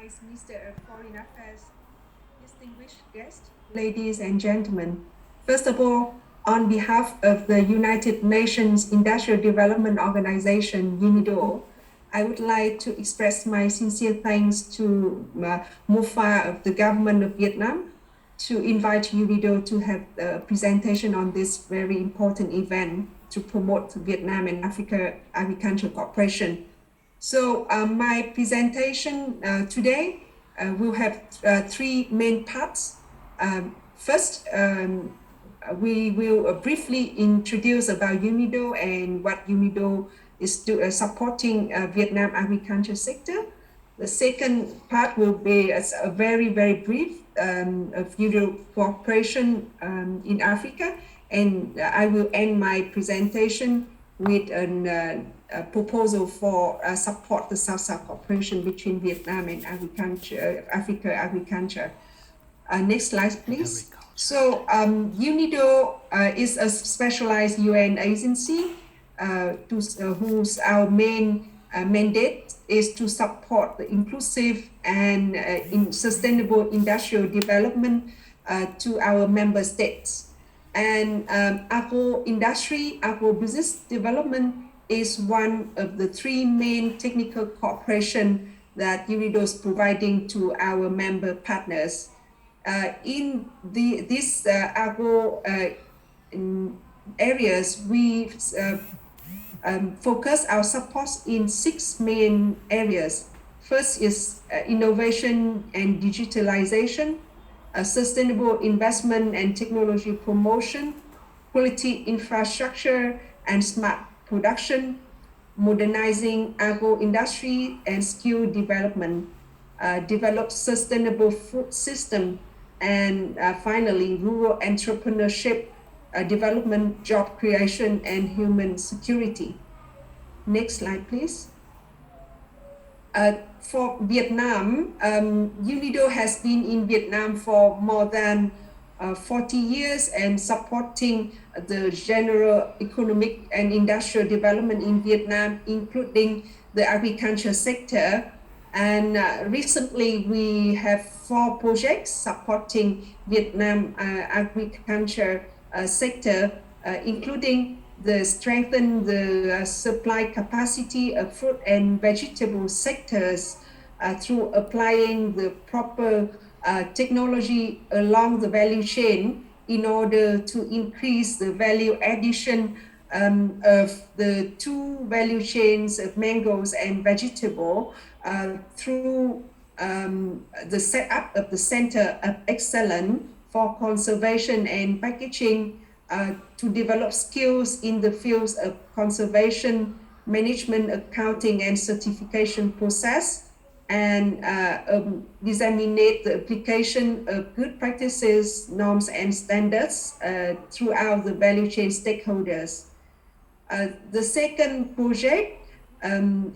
Vice Minister of Foreign Affairs, distinguished guests, ladies and gentlemen. First of all, on behalf of the United Nations Industrial Development Organization, UNIDO, I would like to express my sincere thanks to MOFA of the government of Vietnam to invite UNIDO to have a presentation on this very important event to promote Vietnam and Africa Agriculture Cooperation. So my presentation today will have three main parts. First, we will briefly introduce about UNIDO and what UNIDO is supporting Vietnam agriculture sector. The second part will be a very, very brief of UNIDO cooperation in Africa. And I will end my presentation with a proposal for support the South-South cooperation between Vietnam and Africa agriculture. Next slide, please. So UNIDO is a specialized UN agency whose our main mandate is to support the inclusive and sustainable industrial development to our member states. And agro-industry, agro-business development is one of the three main technical cooperation that UNIDO is providing to our member partners. In these agro areas, we focus our support in six main areas. First is innovation and digitalization, sustainable investment and technology promotion, quality infrastructure and smart production, modernizing agro-industry and skill development, develop sustainable food system, and finally, rural entrepreneurship, development, job creation, and human security. Next slide, please. For Vietnam, UNIDO has been in Vietnam for more than 40 years and supporting the general economic and industrial development in Vietnam, including the agriculture sector. And recently we have 4 projects supporting Vietnam agriculture sector, including the strengthen the supply capacity of fruit and vegetable sectors through applying the proper technology along the value chain in order to increase the value addition of the 2 value chains of mangoes and vegetable through the setup of the Center of Excellence for Conservation and Packaging to develop skills in the fields of conservation, management, accounting, and certification process, and disseminate the application of good practices, norms, and standards throughout the value chain stakeholders. The second project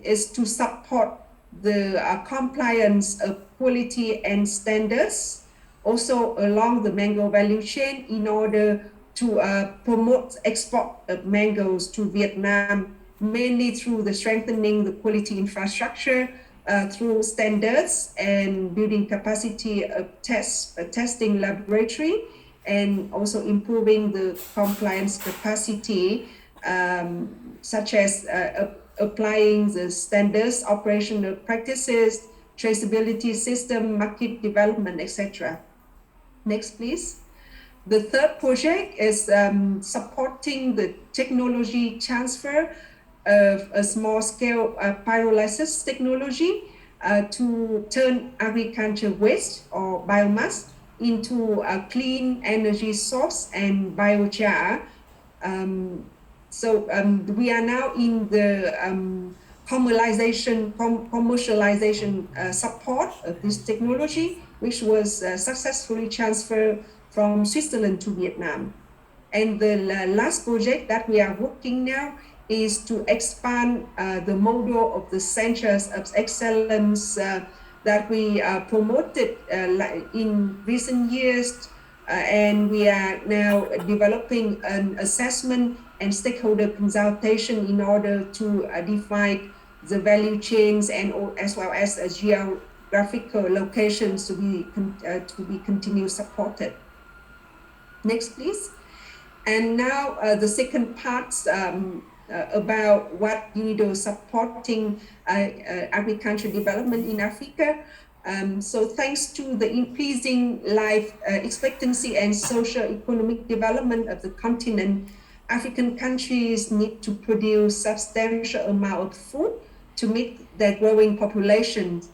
is to support the compliance of quality and standards also along the mango value chain in order to promote export of mangoes to Vietnam, mainly through the strengthening the quality infrastructure through standards and building capacity of testing laboratory, and also improving the compliance capacity, such as applying the standards, operational practices, traceability system, market development, etc. Next, please. The third project is supporting the technology transfer of a small-scale pyrolysis technology to turn agriculture waste or biomass into a clean energy source and biochar. We are now in the commercialization support of this technology, which was successfully transferred from Switzerland to Vietnam. And the last project that we are working now is to expand the model of the centers of excellence that we promoted in recent years, and we are now developing an assessment and stakeholder consultation in order to define the value chains and as well as geographical locations to be continued supported. Next, please. And now the second part about what UNIDO supporting agricultural development in Africa. So thanks to the increasing life expectancy and socio-economic development of the continent, African countries need to produce substantial amount of food to meet their growing populations.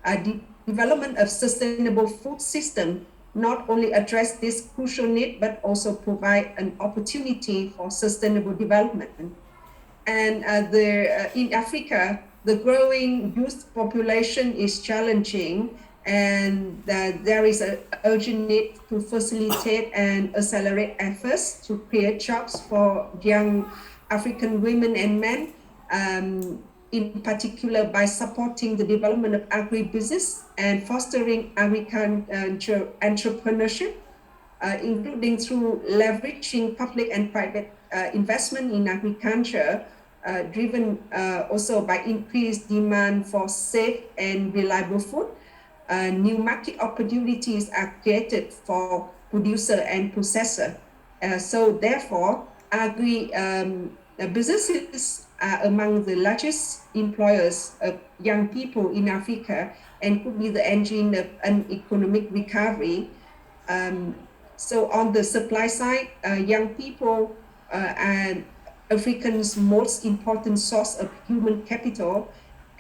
The development of sustainable food system not only address this crucial need, but also provide an opportunity for sustainable development. And in Africa, the growing youth population is challenging, and there is an urgent need to facilitate and accelerate efforts to create jobs for young African women and men, in particular by supporting the development of agribusiness and fostering agriculture entrepreneurship, including through leveraging public and private investment in agriculture, driven also by increased demand for safe and reliable food. New market opportunities are created for producer and processor. So therefore, businesses are among the largest employers of young people in Africa and could be the engine of an economic recovery. So on the supply side, young people are Africans' most important source of human capital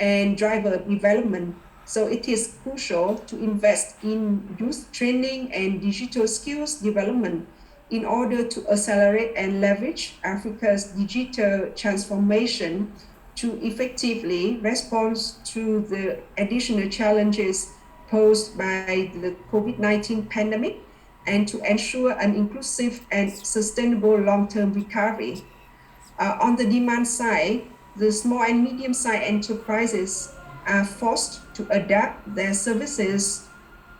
and driver of development. So it is crucial to invest in youth training and digital skills development in order to accelerate and leverage Africa's digital transformation to effectively respond to the additional challenges posed by the COVID-19 pandemic and to ensure an inclusive and sustainable long-term recovery. On the demand side, the small and medium-sized enterprises are forced to adapt their services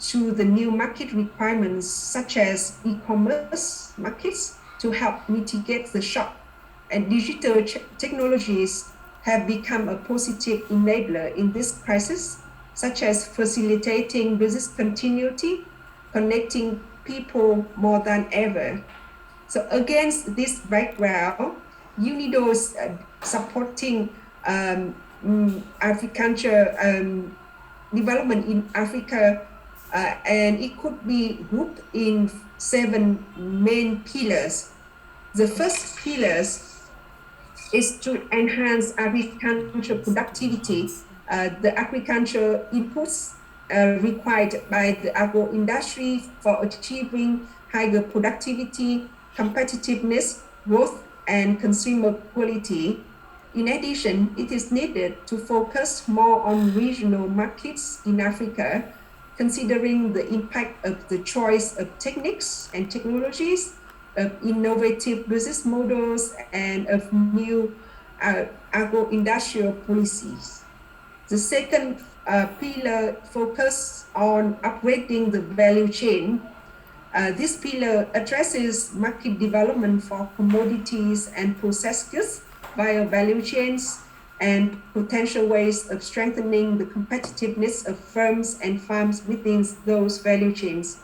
to the new market requirements, such as e-commerce markets, to help mitigate the shock. And digital technologies have become a positive enabler in this crisis, such as facilitating business continuity, connecting people more than ever. So against this background, UNIDO is supporting agriculture development in Africa, and it could be grouped in 7 main pillars. The first pillar is to enhance agriculture productivity. The agriculture inputs required by the agro industry for achieving higher productivity, competitiveness, growth, and consumer quality. In addition, it is needed to focus more on regional markets in Africa, considering the impact of the choice of techniques and technologies, of innovative business models, and of new agro-industrial policies. The second pillar focuses on upgrading the value chain. This pillar addresses market development for commodities and processed goods via value chains and potential ways of strengthening the competitiveness of firms and farms within those value chains.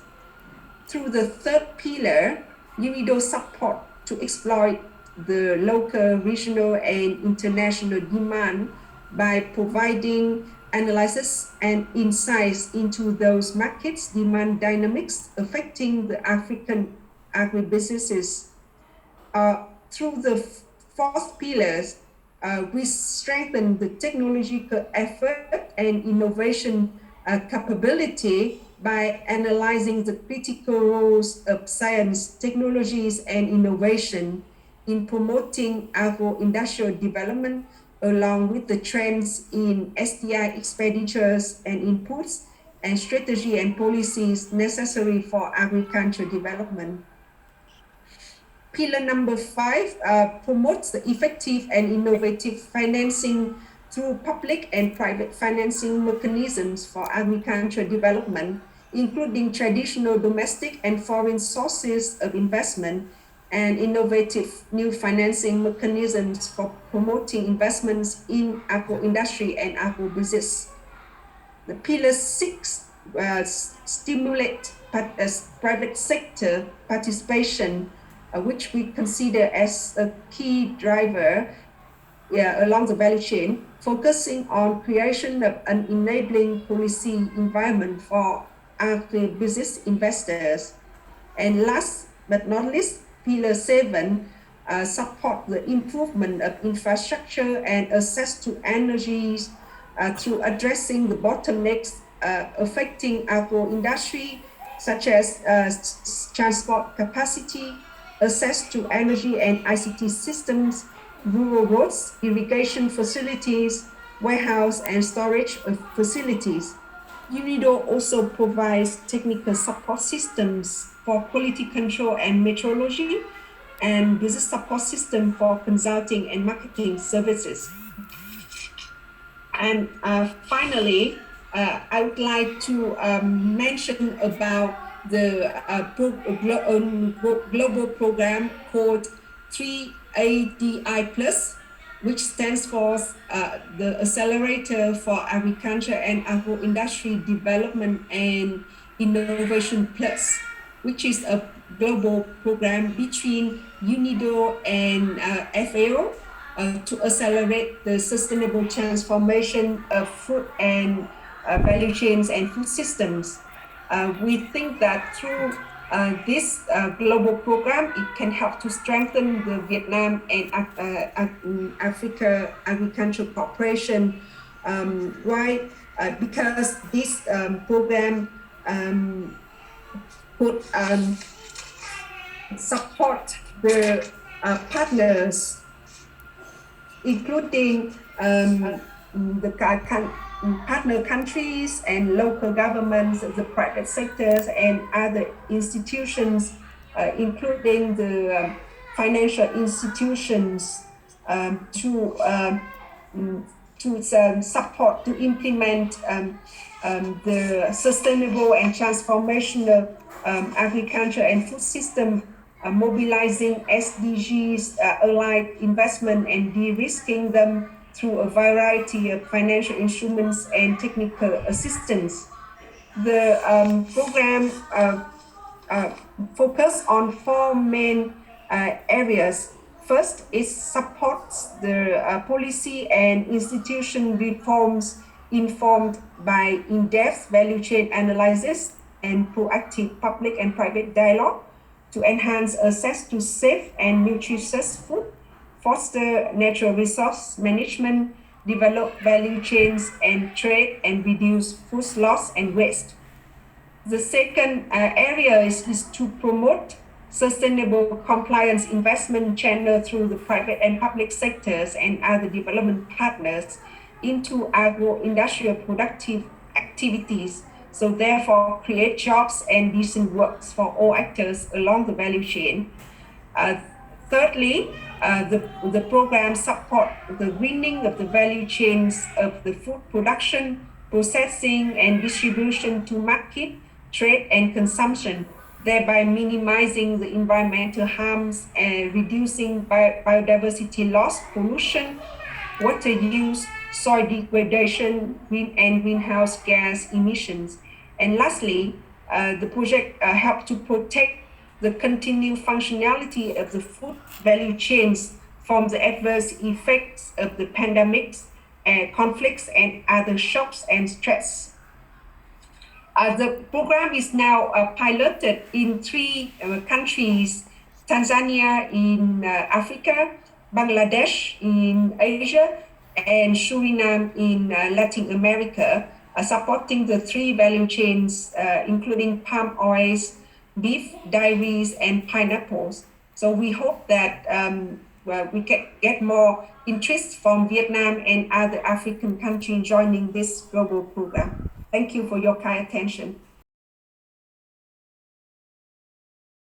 Through the third pillar, UNIDO support to exploit the local, regional, and international demand by providing analysis and insights into those markets' demand dynamics affecting the African agribusinesses. Through the fourth pillars, we strengthen the technological effort and innovation capability by analyzing the critical roles of science, technologies, and innovation in promoting agro-industrial development, along with the trends in SDI expenditures and inputs and strategy and policies necessary for agriculture development. Pillar number 5 promotes the effective and innovative financing through public and private financing mechanisms for agriculture development, including traditional domestic and foreign sources of investment and innovative new financing mechanisms for promoting investments in agro-industry and agro-business. The Pillar 6 stimulate private sector participation, which we consider as a key driver along the value chain, focusing on creation of an enabling policy environment for agribusiness investors. And last but not least, Pillar 7 support the improvement of infrastructure and access to energies through addressing the bottlenecks affecting agro industry, such as transport capacity, access to energy and ICT systems, rural roads, irrigation facilities, warehouse and storage facilities. UNIDO also provides technical support systems for quality control and metrology, and business support system for consulting and marketing services. And finally, I would like to mention about the global program called 3ADI+, which stands for the Accelerator for Agriculture and Agro-Industry Development and Innovation Plus, which is a global program between UNIDO and FAO to accelerate the sustainable transformation of food and value chains and food systems. We think that through this global program, it can help to strengthen the Vietnam and Africa Agricultural Cooperation. Why? Because this program could support the partners, including the partner countries and local governments, the private sectors, and other institutions, including the financial institutions, to support, to implement the sustainable and transformational agriculture and food system, mobilizing SDGs allied investment and de-risking them through a variety of financial instruments and technical assistance. The program focus on four main areas. First, it supports the policy and institution reforms informed by in-depth value chain analysis and proactive public and private dialogue to enhance access to safe and nutritious food, foster natural resource management, develop value chains and trade, and reduce food loss and waste. The second area is to promote sustainable compliance investment channel through the private and public sectors and other development partners into agro-industrial productive activities. So therefore, create jobs and decent works for all actors along the value chain. Thirdly, the program support the greening of the value chains of the food production, processing, and distribution to market, trade, and consumption, thereby minimizing the environmental harms and reducing biodiversity loss, pollution, water use, soil degradation, and greenhouse gas emissions. And lastly, the project helped to protect the continued functionality of the food value chains from the adverse effects of the pandemics, conflicts, and other shocks and stress. The program is now piloted in 3 countries: Tanzania in Africa, Bangladesh in Asia, and Suriname in Latin America, supporting the 3 value chains, including palm oils, beef, dairies, and pineapples. So we hope that we can get more interest from Vietnam and other African countries joining this global program. Thank you for your kind attention.